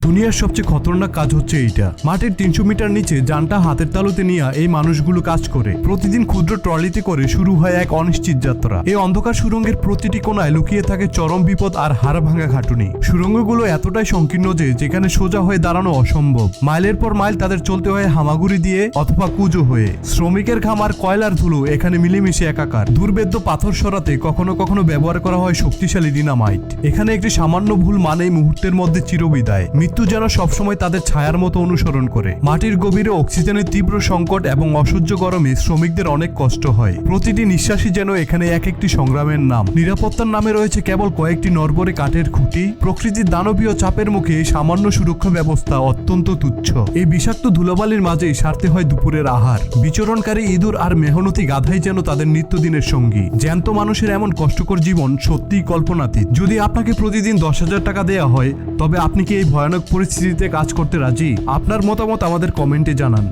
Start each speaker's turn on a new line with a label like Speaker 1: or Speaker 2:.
Speaker 1: দুনিয়ার সবচেয়ে খতরনাক কাজ হচ্ছে এইটা। মাটির 300 মিটার নিচে যানটা হাতের তালুতে নিয়ে এই মানুষগুলো কাজ করে। প্রতিদিন ক্ষুদ্র ট্রলিতে করে শুরু হয় এক অনিশ্চিত যাত্রা। এই অন্ধকার সুড়ঙ্গের প্রতিটি কোণায় লুকিয়ে থাকে চরম বিপদ আর হাড় ভাঙা খাটুনি। সুড়ঙ্গগুলো এতটাই সংকীর্ণ যে যেখানে সোজা হয়ে দাঁড়ানো অসম্ভব। মাইলের পর মাইল তাদের চলতে হয় হামাগুড়ি দিয়ে অথবা কুজো হয়ে। শ্রমিকের ঘাম আর কয়লার ধুলো এখানে মিলেমিশে একাকার। দুর্বেদ্য পাথর সরাতে কখনো কখনো ব্যবহার করা হয় শক্তিশালী ডিনামাইট। এখানে একটি সামান্য ভুল মানেই মুহূর্তের মধ্যে চিরবিদায়। মৃত্যু যেন সবসময় তাদের ছায়ার মতো অনুসরণ করে। মাটির গভীরে অক্সিজেনের তীব্র সংকট এবং অসহ্য গরমে শ্রমিকদের অনেক কষ্ট হয়। প্রতিটি নিঃশ্বাসই যেন এখানে এক একটি সংগ্রামের নাম। নিরাপত্তার নামে রয়েছে কেবল কয়েকটি নড়বড়ে কাঠের খুঁটি। প্রকৃতির দানবীয় চাপের মুখে সামান্য সুরক্ষা ব্যবস্থা অত্যন্ত তুচ্ছ। এই বিষাক্ত ধুলোবালির মাঝেই সারতে হয় দুপুরের আহার। বিচরণকারী ইঁদুর আর মেহনতি গাধাই যেন তাদের নিত্যদিনের সঙ্গী। জ্যান্ত মানুষের এমন কষ্টকর জীবন সত্যিই কল্পনাতীত। যদি আপনাকে প্রতিদিন 10,000 টাকা দেওয়া হয়, তবে আপনি কি এই ভয়ানক পরিস্থিতিতে কাজ করতে রাজি? আপনার মতামত আমাদের কমেন্টে জানান।